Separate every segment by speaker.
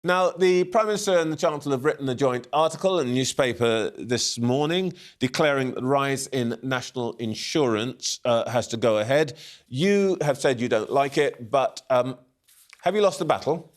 Speaker 1: Now, the Prime Minister and the Chancellor have written a joint article in the newspaper this morning declaring that the rise in national insurance has to go ahead. You have said you don't like it, but have you lost the battle?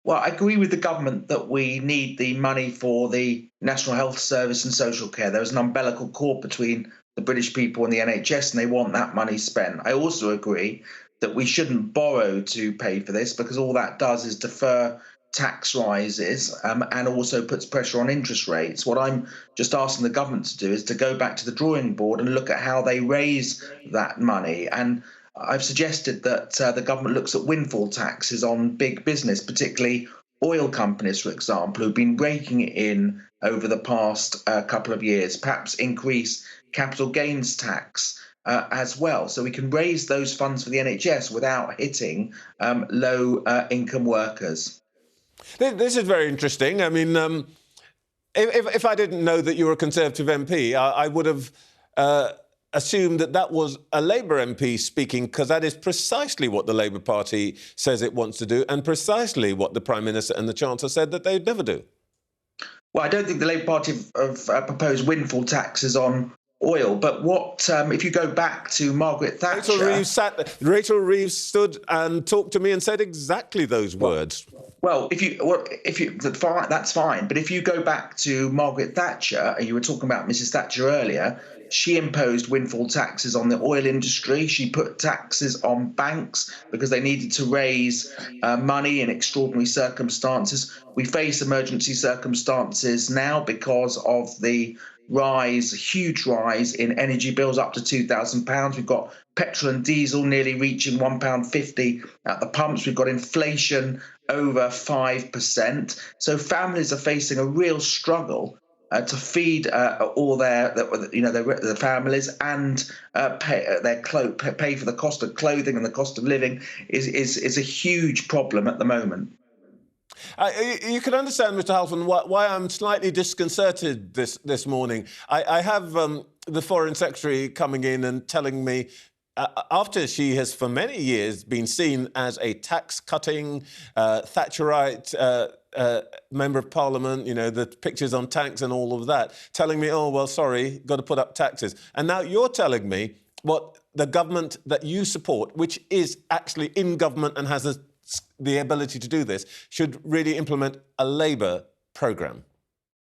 Speaker 2: Well, I agree with the government that we need the money for the National Health Service and social care. There's an umbilical cord between the British people and the NHS, and they want that money spent. I also agree that we shouldn't borrow to pay for this, because all that does is defer tax rises and also puts pressure on interest rates. What I'm just asking the government to do is to go back to the drawing board and look at how they raise that money. And I've suggested that the government looks at windfall taxes on big business, particularly oil companies, for example, who've been raking it in over the past couple of years, perhaps increase capital gains tax as well, so we can raise those funds for the NHS without hitting low-income workers.
Speaker 1: This is very interesting. I mean, if I didn't know that you were a Conservative MP, I would have assumed that that was a Labour MP speaking, because that is precisely what the Labour Party says it wants to do and precisely what the Prime Minister and the Chancellor said that they'd never do.
Speaker 2: Well, I don't think the Labour Party have proposed windfall taxes on oil, but what if you go back to Margaret Thatcher?
Speaker 1: Rachel Reeves stood and talked to me and said exactly those words.
Speaker 2: Well, that's fine. But if you go back to Margaret Thatcher, and you were talking about Mrs. Thatcher earlier, she imposed windfall taxes on the oil industry. She put taxes on banks because they needed to raise money in extraordinary circumstances. We face emergency circumstances now because of the huge rise in energy bills, up to £2,000. We've got petrol and diesel nearly reaching £1.50 at the pumps. We've got inflation over 5%. So families are facing a real struggle to feed all their families and pay for the cost of clothing, and the cost of living is a huge problem at the moment.
Speaker 1: You can understand, Mr. Halfon, why I'm slightly disconcerted this morning. I have the Foreign Secretary coming in and telling me, after she has for many years been seen as a tax-cutting, Thatcherite Member of Parliament, you know, the pictures on tanks and all of that, telling me, oh, well, sorry, got to put up taxes. And now you're telling me what the government that you support, which is actually in government and has the ability to do this, should really implement a Labour programme.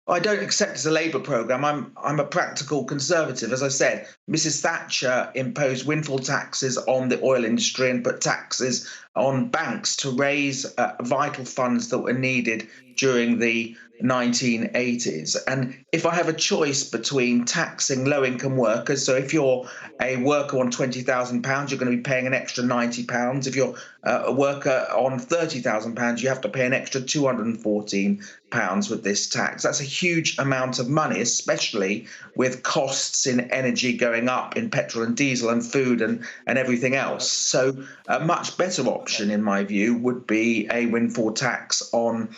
Speaker 2: I don't accept it's a Labour programme. I'm a practical Conservative. As I said, Mrs. Thatcher imposed windfall taxes on the oil industry and put taxes on banks to raise vital funds that were needed during the 1980s. And if I have a choice between taxing low-income workers, so if you're a worker on £20,000, you're going to be paying an extra £90. If you're a worker on £30,000, you have to pay an extra £214 with this tax. That's a huge amount of money, especially with costs in energy going up, in petrol and diesel and food and everything else. So a much better option, in my view, would be a windfall tax on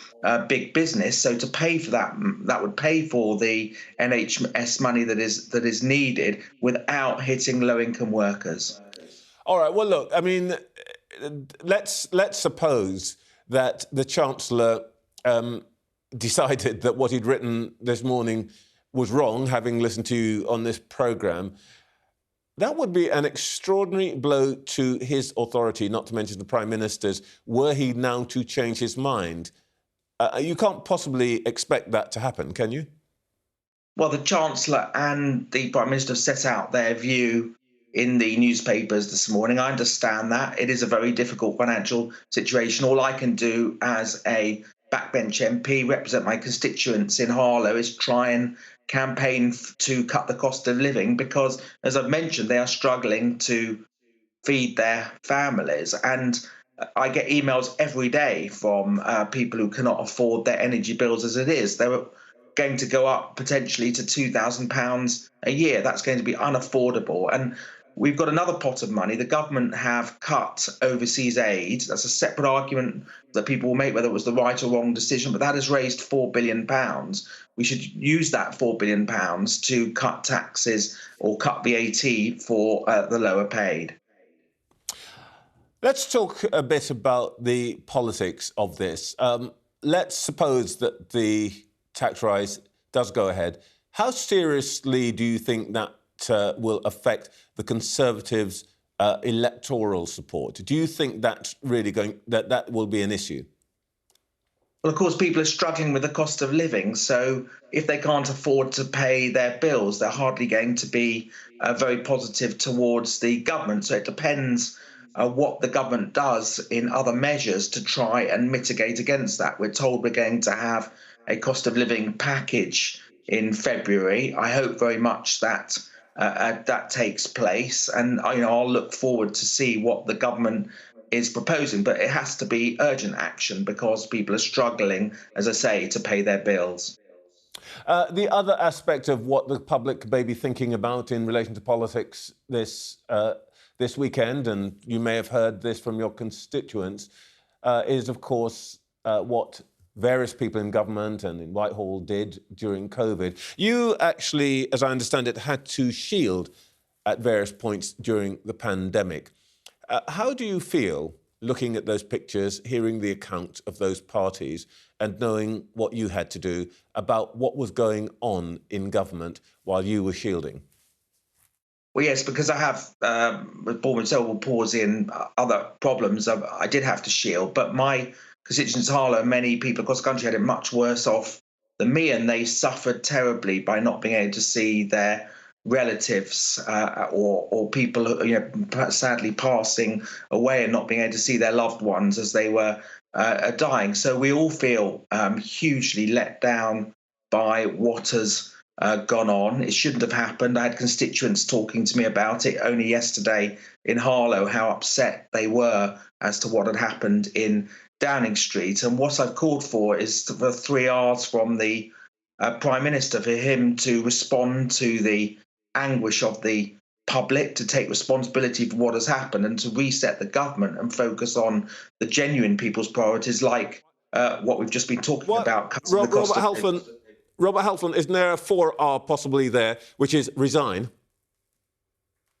Speaker 2: big business. So to pay for that, that would pay for the NHS money that is needed without hitting low-income workers.
Speaker 1: All right. Well, look, I mean, let's suppose that the Chancellor decided that what he'd written this morning was wrong, having listened to you on this programme. That would be an extraordinary blow to his authority, not to mention the Prime Minister's, were he now to change his mind. You can't possibly expect that to happen, can you?
Speaker 2: Well, the Chancellor and the Prime Minister have set out their view in the newspapers this morning. I understand that. It is a very difficult financial situation. All I can do as a backbench MP, represent my constituents in Harlow, is try and campaign to cut the cost of living, because, as I've mentioned, they are struggling to feed their families. And I get emails every day from people who cannot afford their energy bills as it is. They're going to go up potentially to £2,000 a year. That's going to be unaffordable. And we've got another pot of money. The government have cut overseas aid. That's a separate argument that people will make, whether it was the right or wrong decision, but that has raised £4 billion. We should use that £4 billion to cut taxes or cut VAT for the lower paid.
Speaker 1: Let's talk a bit about the politics of this. Let's suppose that the tax rise does go ahead. How seriously do you think that will affect the Conservatives' electoral support? Do you think that's really that will be an issue?
Speaker 2: Well, of course, people are struggling with the cost of living. So if they can't afford to pay their bills, they're hardly going to be very positive towards the government. So it depends what the government does in other measures to try and mitigate against that. We're told we're going to have a cost of living package in February. I hope very much that that takes place, and I'll look forward to see what the government is proposing, but it has to be urgent action because people are struggling, as I say, to pay their bills.
Speaker 1: The other aspect of what the public may be thinking about in relation to politics this weekend, and you may have heard this from your constituents, is of course what various people in government and in Whitehall did during COVID. You actually, as I understand it, had to shield at various points during the pandemic. How do you feel looking at those pictures, hearing the account of those parties and knowing what you had to do about what was going on in government while you were shielding?
Speaker 2: Well, yes, because I have born with cerebral palsy and other problems, I did have to shield. But my constituents, Harlow, many people across the country had it much worse off than me, and they suffered terribly by not being able to see their relatives or people sadly passing away and not being able to see their loved ones as they were dying. So we all feel hugely let down by what has gone on. It shouldn't have happened. I had constituents talking to me about it only yesterday in Harlow, how upset they were as to what had happened in Downing Street. And what I've called for is for 3 R's from the Prime Minister, for him to respond to the anguish of the public, to take responsibility for what has happened and to reset the government and focus on the genuine people's priorities, like what we've just been talking about, cutting the cost of living.
Speaker 1: Robert Halfon, isn't there a 4R possibly there, which is resign?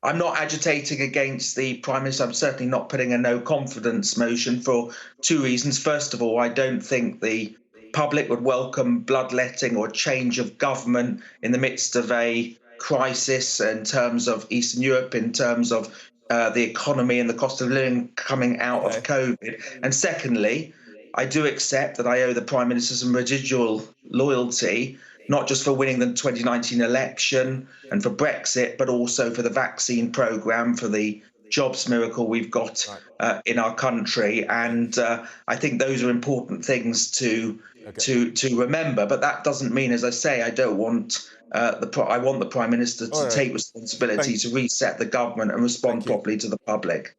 Speaker 2: I'm not agitating against the Prime Minister. I'm certainly not putting a no confidence motion for 2 reasons. First of all, I don't think the public would welcome bloodletting or change of government in the midst of a crisis in terms of Eastern Europe, in terms of the economy and the cost of living coming out of COVID. And secondly, I do accept that I owe the Prime Minister some residual loyalty, not just for winning the 2019 election and for Brexit, but also for the vaccine programme, for the jobs miracle we've got in our country. And I think those are important things to remember. But that doesn't mean, as I say, I don't want I want the Prime Minister to take responsibility to reset the government and respond properly to the public.